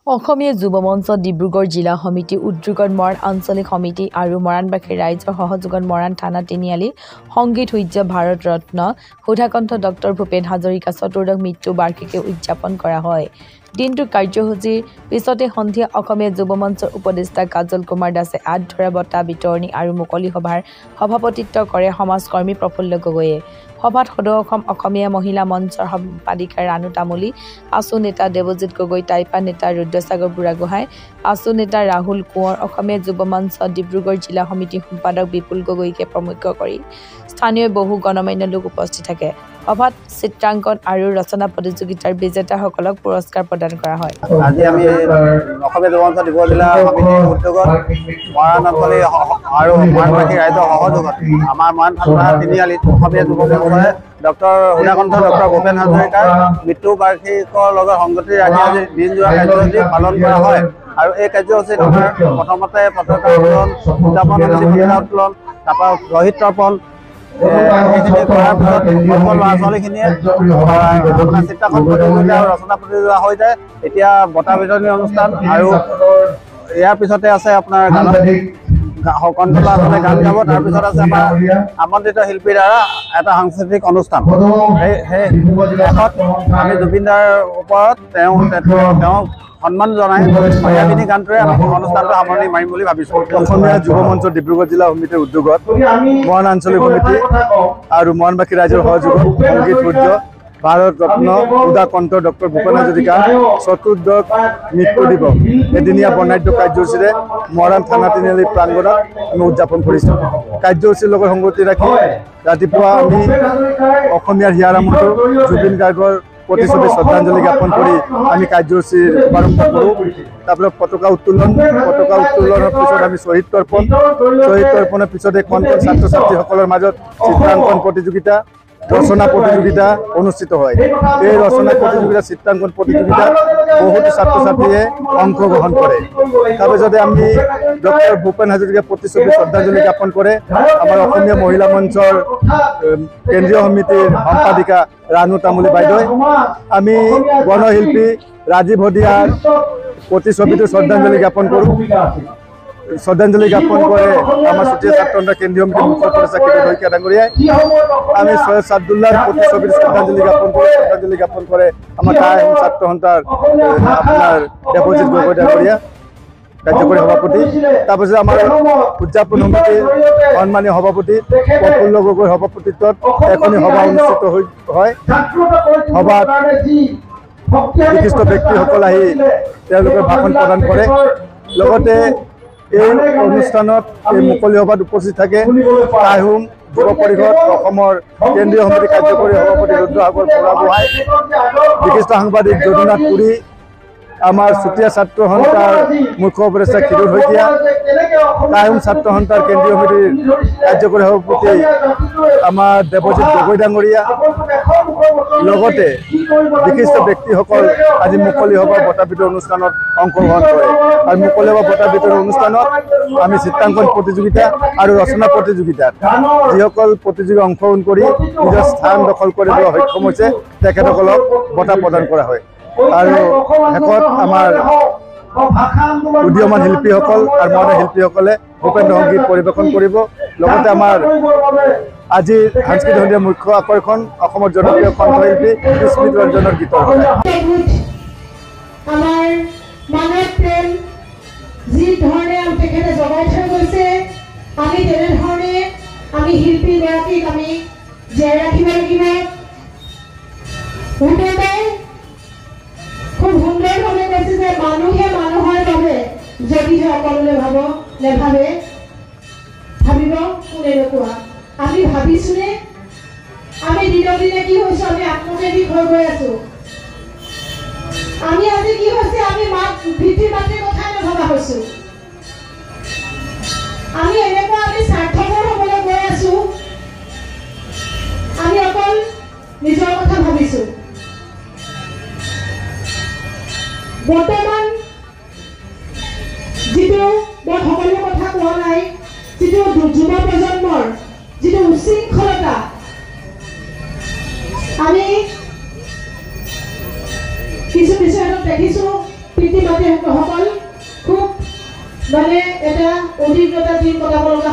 অসমীয়া যুৱ মঞ্চ ডিব্ৰুগড় জিলা সমিতি উদ্যোগত মৰাণ আঞ্চলিক সমিতি আৰু মৰাণবাসী ৰাইজৰ সহযোগত মৰাণ থানা তিনিআলি সংগীত সূৰ্য ভাৰত ৰত্ন সুধাকণ্ঠ ডক্টৰ ভূপেন হাজৰিকা চতুৰ্দশ মৃত্যু বাৰ্ষিকী উদযাপন কৰা হয়। দিনটোৰ কাৰ্যসূচীৰ পিছতে সন্ধিয়া অসমীয়া যুৱ মঞ্চৰ উপদেষ্টা কাজল কুমাৰ দাসে আঁত ধৰা বঁটা বিতৰণী আৰু মুকলি সভাৰ সভাপতিত্ব কৰে সমাজকৰ্মী প্ৰফুল্ল গগৈয়ে। সভাত সদৌ অসম অসমীয়া মহিলা মঞ্চৰ সম্পাদিকা ৰাণু তামুলী, আছু নেতা দেৱজিৎ গগৈ, টাইপা নেতা ৰুদ্ৰসাগৰ বুঢ়াগোহাঁই, আছু নেতা ৰাহুল কোঁৱৰ, অসমীয়া যুৱ মঞ্চ ডিব্ৰুগড় জিলা সমিতিৰ সম্পাদক বিপুল গগৈকে প্ৰমুখ কৰি স্থানীয় বহু গণমান্য লোক উপস্থিত থাকে। সভাত চিত্ৰাংকন আৰু ৰচনা প্ৰতিযোগিতাৰ বিজেতাসকলক পুৰস্কাৰ প্ৰদান কৰা হয়। আজি আমি অসমীয়া যুৱ মঞ্চ ডিব্ৰুগড় জিলা সমিতিৰ উদ্যোগত মৰাণ অঞ্চলী আৰু মৰাণবাসী ৰাইজৰ সহযোগত আমাৰ মৰাণ থানা তিনিআলিত অসমীয়া যুৱ মঞ্চই সুধাকণ্ঠ ডক্টৰ ভূপেন হাজৰিকাৰ মৃত্যু বাৰ্ষিকৰ লগত সংগতি ৰাখি আজি দিনজোৰা কাৰ্যসূচী পালন কৰা হয়। আৰু এই কাৰ্যসূচীত আমাৰ প্ৰথমতে পতাকা উত্তোলন, উদযাপন উত্তোলন, তাৰপৰা শহীদ তৰ্পণ এইখিনি কৰাৰ পিছত ল'ৰা ছোৱালীখিনিয়ে আপোনাৰ চিত্ৰাংকন প্ৰতিযোগিতা আৰু ৰচনা প্ৰতিযোগিতা হৈ যায়। এতিয়া বঁটা বিতৰণী অনুষ্ঠান আৰু ইয়াৰ পিছতে আছে আপোনাৰ কণ্ঠলা আচলতে গান গাব। তাৰপিছত আছে আমাৰ আমন্ত্ৰিত শিল্পীৰ দ্বাৰা এটা সাংস্কৃতিক অনুষ্ঠান। সেই শেষত আমি জুবিনদাৰ ওপৰত তেওঁ সন্মান জনাই মায়াবিনী গানটোৰে আমি অনুষ্ঠানটো সামৰণি মাৰিম বুলি ভাবিছোঁ। অসমীয়া যুৱ মঞ্চ ডিব্ৰুগড় জিলা সমিতিৰ উদ্যোগত মৰাণ আঞ্চলিক সমিতি আৰু মৰাণবাসী ৰাইজৰ সহযোগত সংগীত সূৰ্য ভাৰত ৰত্ন সুধাকণ্ঠ ডক্টৰ ভূপেন হাজৰিকাৰ চতুৰ্দশ মৃত্যু দিৱস এদিনীয়া বৰ্ণাঢ্য কাৰ্যসূচীৰে মৰাণ থানা তিনিআলি প্ৰাংগণত আমি উদযাপন কৰিছোঁ। কাৰ্যসূচীৰ লগত সংগতি ৰাখি ৰাতিপুৱা আমি অসমীয়াৰ হিয়াৰামটো জুবিন গাৰ্গৰ প্ৰতিচ্ছবি শ্ৰদ্ধাঞ্জলি জ্ঞাপন কৰি আমি কাৰ্যসূচীৰ শুভাৰম্ভ কৰোঁ। তাৰপিছত পতাকা উত্তোলনৰ পিছত আমি শ্বহীদ তৰ্পণৰ পিছতে কণ ছাত্ৰ ছাত্ৰীসকলৰ মাজত চিত্ৰাংকন প্ৰতিযোগিতা, ৰচনা প্ৰতিযোগিতা অনুষ্ঠিত হয়। এই ৰচনা প্ৰতিযোগিতা, চিত্ৰাংকন প্ৰতিযোগিতাত বহুতো ছাত্ৰ ছাত্ৰীয়ে অংশগ্ৰহণ কৰে। তাৰপিছতে আমি ডক্টৰ ভূপেন হাজৰিকাৰ প্ৰতিচ্ছবি শ্ৰদ্ধাঞ্জলি জ্ঞাপন কৰে আমাৰ অসমীয়া মহিলা মঞ্চৰ কেন্দ্ৰীয় সমিতিৰ সম্পাদিকা ৰাণু তামুলী বাইদেৱে। আমি গণশিল্পী ৰাজীৱ হদিয়াৰ প্ৰতিচ্ছবিটো শ্ৰদ্ধাঞ্জলি জ্ঞাপন কৰোঁ। শ্ৰদ্ধাঞ্জলি জ্ঞাপন কৰে আমাৰ চুতীয়া ছাত্ৰ সন্থাৰ কেন্দ্ৰীয় সমিতিৰ মুখ্য উপদেষ্টা শইকীয়া ডাঙৰীয়াই। আমি সৈয়দ ছাদুল্লাৰ প্ৰতিচ্ছবিত শ্ৰদ্ধাঞ্জলি জ্ঞাপন কৰোঁ। শ্ৰদ্ধাঞ্জলি জ্ঞাপন কৰে আমাৰ ছাত্ৰ সন্থাৰ আপোনাৰ দেৱজিৎ গগৈ ডাঙৰীয়া কাৰ্যকৰী সভাপতি। তাৰপিছত আমাৰ উদযাপন সমিতিৰ সন্মানীয় সভাপতি প্ৰফুল্ল গগৈৰ সভাপতিত্বত এখনি সভা অনুষ্ঠিত হয়। সভাত বিশিষ্ট ব্যক্তিসকল আহি তেওঁলোকে ভাষণ প্ৰদান কৰে। লগতে এই অনুষ্ঠানত এই মুকলি সভাত উপস্থিত থাকে টাইহোম যুৱ পৰিষদ অসমৰ কেন্দ্ৰীয় সমিতি কাৰ্যকৰী সভাপতি ৰুদ্ৰসাগৰ বুঢ়াগোহাঁই, বিশিষ্ট সাংবাদিক যদুনাথ পুৰী, আমাৰ চুতীয়া ছাত্ৰ সন্থাৰ মুখ্য উপদেষ্টা খিৰুৰ শইকীয়া, টাইহোম ছাত্ৰ সন্থাৰ কেন্দ্ৰীয় সমিতিৰ কাৰ্যকৰী সভাপতি আমাৰ দেৱজিৎ গগৈ ডাঙৰীয়া, লগতে বিশিষ্ট ব্যক্তিসকল আজি মুকলি সভা বঁটা বিতৰণ অনুষ্ঠানত অংশগ্ৰহণ কৰে। আৰু মুকলি সভা বঁটা বিতৰণ অনুষ্ঠানত আমি চিত্ৰাংকন প্ৰতিযোগিতা আৰু ৰচনা প্ৰতিযোগিতাত যিসকল প্ৰতিযোগী অংশগ্ৰহণ কৰি নিজৰ স্থান দখল কৰিব সক্ষম হৈছে তেখেতসকলক বঁটা প্ৰদান কৰা হয়। আৰু শেষত আমাৰ উদীয়মান শিল্পীসকল আৰু মৰাণ শিল্পীসকলে ভূপেন্দ্ৰ সংগীত পৰিৱেশন কৰিব। লগতে আমাৰ আজিৰ সাংস্কৃতিক সন্ধিয়াৰ মুখ্য আকৰ্ষণ অসমৰ জনপ্ৰিয় কণ্ঠশিল্পী স্মৃতি ৰঞ্জনৰ গীতৰ আমাৰ মানৱ প্ৰেম যি ধৰণে তেখেতে জগাই থৈ গৈছে, আমি তেনেধৰণে আমি শিল্পীগৰাকীক আমি জীয়াই ৰাখিব লাগিব। খুব সুন্দৰভাৱে কৈছে যে মানুহে মানুহৰ বাবে যদিহে অকললৈ নেভাবে ভাবিব কোনে নোকোৱা। আমি ভাবিছোনে? আমি দিনক দিনে কি হৈছো? আমি আত্মকেন্দ্ৰিক হৈ গৈ আছো। আমি আজি কি হৈছে? আমি পিতৃ মাতৃৰ কথাই নভবা হৈছো। আমি এনেকুৱা আমি স্বাৰ্থপৰ হ'বলৈ গৈ আছো। আমি অকল নিজৰ কথা ভাবিছো। বৰ্তমান যিটো মই সকলো কথা কোৱা নাই, যিটো যুৱ প্ৰজন্মৰ যিটো উশৃংখলতা আমি কিছু বিষয়ত দেখিছো পিতৃ মাতৃসকল খুব মানে এটা অভিজ্ঞতা দিন কটাব লগা